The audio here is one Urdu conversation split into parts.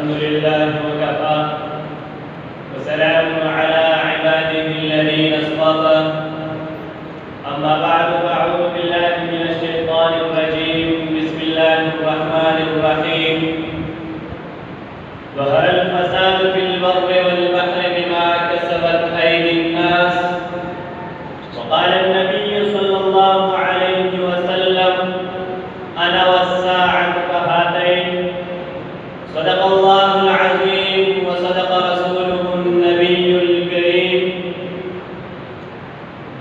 الحمد لله وكفى وسلام على عباده الذين اصطفى أما بعد فأعوذ بالله من الشيطان الرجيم بسم الله الرحمن الرحيم ظهر الفساد في البر والبحر بما كسبت أيدي الناس وقال النبي صلى الله عليه وسلم أنا والساعة كهاتين صدق الله العظيم وصدق رسوله النبي الكريم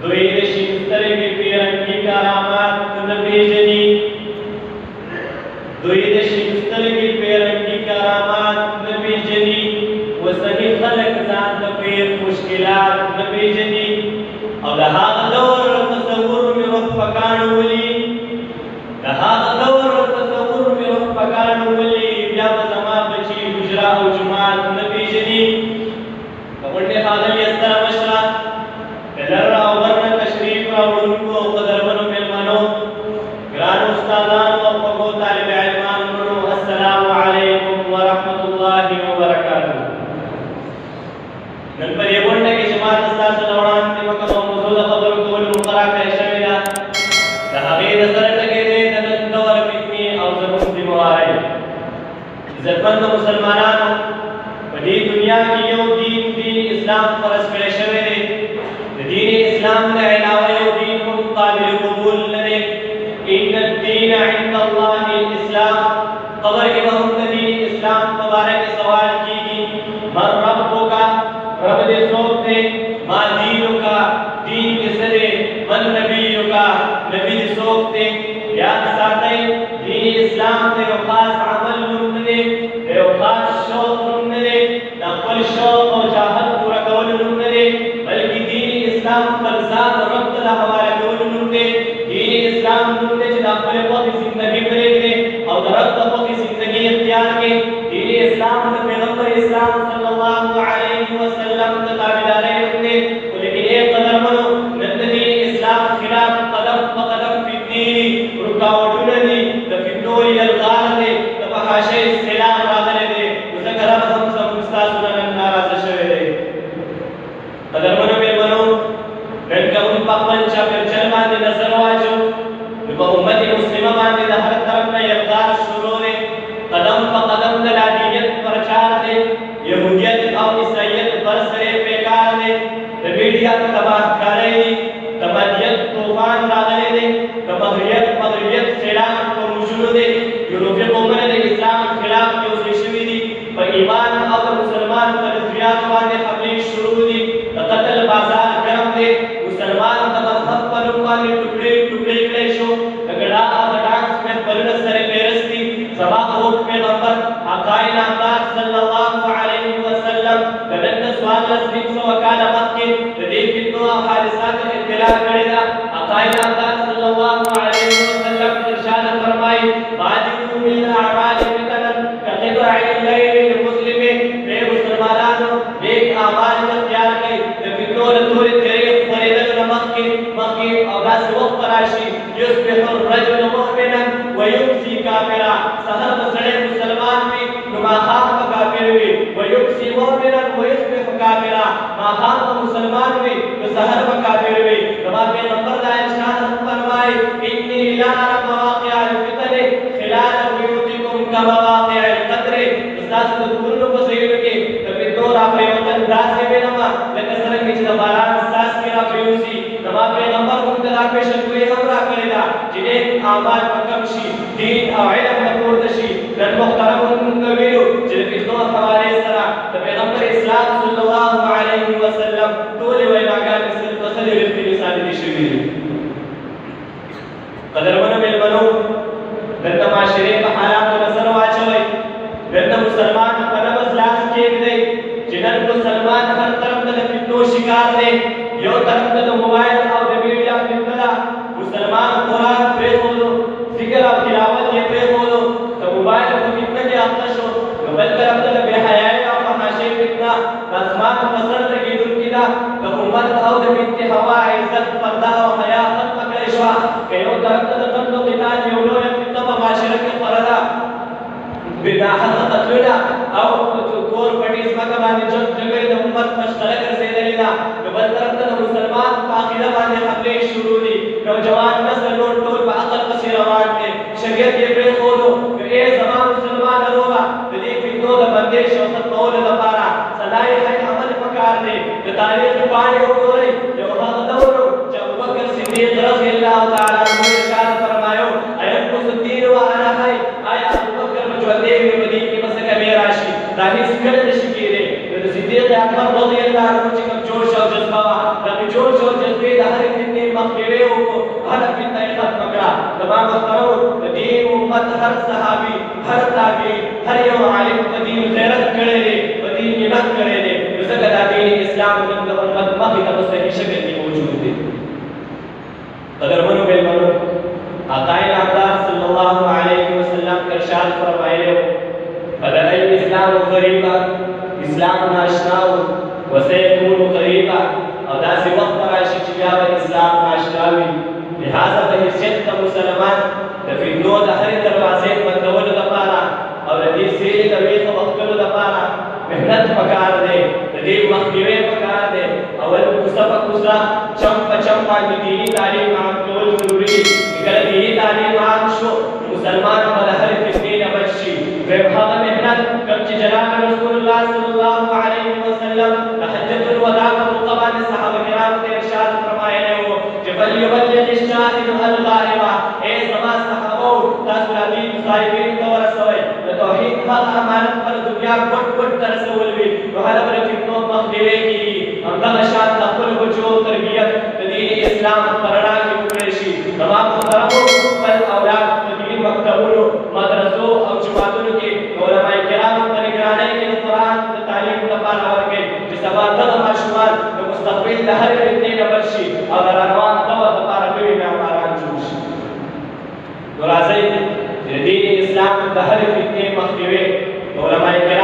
دوید شیسترگی پیرنگی کرامات نبیجنی دوید شیسترگی پیرنگی کرامات نبیجنی وسنی خلق ذات پیر مشکلات نبیجنی او لها دور تصور میں رخ پکانو ولی لها دور تصور میں رخ پکانو ولی بیا زما بچی حجرا او جماعت نبیجنی کونڈے خادل یستر مشرا کلر او ورن تشریف راوڑنکو قدرمنو ملمنو گران استادان و پگو طالب علمان منو السلام علیکم ورحمت اللہ وبرکاتہ نن پر یہ بولنے کی جماعت استاد دوران تی مکہ موضوع خبر کول مقرا کا شامل تحقیق سره ټکې دې د دور فتنی او زموږ د موارد عزتمند مسلمانانو په دې دنیا کې یو دین اسلام فرض کړی شوی دی د دین اسلام نه علاوه یو دین هم قابل قبول نه دی ان الدین عند الله الاسلام خبر کې به هم د دین اسلام مبارک سوال کیږي من ربک رب دې څوک دی ما دینک دین کې سره من نبیک نبی دې څوک دی یاد ساتئ دین اسلام دې یو خاص عمل نوم دی یو خاص شوق نوم دی د خپل شوق او چاهت پورا کول نوم دی بلکې دین اسلام پر ذات رب ته حواله کول نوم دی دین اسلام نوم دی چې د خپل وخت زندگی پرېږدي او د رب په وخت زندگی اختیار کړي دین اسلام د پیغمبر اسلام صلی الله علیه وسلم د تابعداري نوم دی ولیکن یې قدر منو نن د دین اسلام خلاف قدم په قدم فتنې رکاوټونه دي د فتنو یلغار دي د فحاشۍ سیلاب راغلی دی ځکه رب هم زموږ ستاسو نه نن ناراضه شوی دی قدرمنو مېلمنو نن که موږ په خپل چاپېریال باندې نظر واچو نو په امت مسلمه باندې د هر طرف نه یلغار شروع دی قدم په قدم د لادینیت پرچار دی یهودیت او عیسایت پر سره بیکار دی د میډیا تباهکارۍ دي د مدیت طوفان راغلی دی د مغریت سیلاب په موجودو دی یورپي قومونه د اسلام خلاف یو ځای شوي دي په ایمان او د مسلمان په نظریاتو باندې حملې شروع دي د قتل بازار ګرم دی مسلمان د مذهب په نوم باندې ټوکړې کړی شو د ګډا او د ډانس محفلونه سره پیرستی زما خوږ پیغمبر آقای نامدار صلی الله علیه وسلم د نن سوال لسنیم سو کاله مخکې د دې فتنو او حادثاتو اطلاع کړې ده آقای نامدار صلی الله علیه وسلم ارشاد فرمایي بادروا بالاعمال فتنا كقطع الليل للمسلم اے مسلمانانو نیک اعمال اختیار کړئ د فتنو له تورې تیرې خپرېدلو نه مخکې او داسې وخت به راشي یصبح الرجل مؤمنا ويمسي کافرا سحر به سړی مسلمان وي نو ماښام به کافر وي ويمسي مؤمنا ويصبح کافرا ماښام به مسلمان وي نو سحر به کافر وي زما پیغمبر دا ارشاد فرمایي اني لا ارى مواقع الفتن خلال بيوتكم كمواقع القدر ستاسو د کورونو په ځایونو کې د فتنو راپرېوتل داسې وینم لکه څرنګه چې د باران څاڅکي راپرېوځي زما پیغمبر موږ ته دا پیشنګویي هم راکړې ده چې نیک اعمال به کم شي دین او علم به پورته شي نن محترم موږ ویلو چې د فتنو حوالې سره د پیغمبر اسلام صلی الله علیه وسلم ټولې ویناګانې صرف په څلور رښتینې ثابتې شوي دي قدرمنو مېلمنو نن د معاشرې په حالاتو نظر واچوئ نن د مسلمان په نبض لاس کېږدئ چې نن مسلمان هر طرف ته د فتنو شکار دی یو طرف ته د موبایل او د میډیا فتنه ده مسلمان قرآن پرېښودو ذکر او تلاوت یې پرېښودو د موبایل په فتنه کې اخته شو نو بل طرف ته د بېحیایۍ او فحاشۍ فتنه د اسمان په سر لګېدونکې ده د امت او د بنت هوا عزت پرده او حیا ختمه کړې شوه که یو طرف ته د قتل و قتال یو لویه فتنه په معاشره کې خپره ده بناحق قتلنا او کور پټي ځمکه باندې جګړې د امت مشغله ګرځېدلې ده نو بل طرف ته د مسلمان په عقیده باندې حملې شروع دي نوجوان نسل نور ټول په عقل پسې روان دي شریعت یې پرېښودو نو ای زما مسلمان وروره د دې فتنو د بندش او ختمولو لپاره صلاح عمل پکار دی د تاریخ پاڼې وګورئ یو هغه دور چې ابوبکر صدیق رضی الله تعالی عنہ ارشاد فرمایو اينقص الدين وانا حي آیا ابوبکر مجودې وي په دې کې بس کمې راشي دا هیڅ کله نشي کېدی د صدیق اکبر رضی الله عنه چې کوم جوش او جذبه وه دغه جوش او جذبې د هرې فتنې مخنیوی وکړو هره فتنه یې ختمه کړه زما محترمو د دې امت هر صحابي هر تابعي هر یو عالم په دین غیرت کړی دی په دین مینت کړی دی نو ځکه دا دین اسلام د امت مخې ته په صحیح شکل کې موجود دی قدرمنو میلمنو آقا نامدار صلی الله علیه وسلم کا ارشاد فرمایلی بدأ الاسلام غریبا اسلام ناشنا وسيكون قريبا او داسې وخت راشي چې بیا به اسلام ناشنا وي لهذا په حیثیت د مسلمان د فتنو د هرې دروازې بندولو لپاره او د دې سیلې د ویښه وختلو لپاره محنت پکار دی د دې مخنیوی پکار دی اول کوڅه په کوڅه چم په چم باندې دیني تعلیم عام کول ضروري دي کله دیني تعلیم عام شو مسلمان به د هرې فتنې نه بچ شي دویم هغه محنت کوم چې جناب رسول الله صلی الله علیه وسلم د حجة الوداع په موقع باندې صحابه کرامو ته ارشاد فرمایلی و چې فلیبلغ الشاهد الغائب ای زما صحابو تاسو راځئ غایبینو ته ورسوئ د توحید هغه امانت پر دنیا پټ پټ ته رسول وي نو هله به د فتنو مخنیوی کېږي همدغه شان د خپلو بچو تربیت د دین اسلام په رڼا کې وکړی شي زما محترمو خپل اولاد په دیني مکتبونو مدرسو او جوماتونو کې علماء کرامو په نګرانۍ کې د قرآن د تعلیم لپاره ورکړئ چې سبا دغه ماشومان د مستقبل د هرې فتنې نه بچ شي او د روان دور لپاره نوي معماران جوړ شي نو راځئ چې د دین اسلام د هرې فتنې مخنیوی د علماء کرامو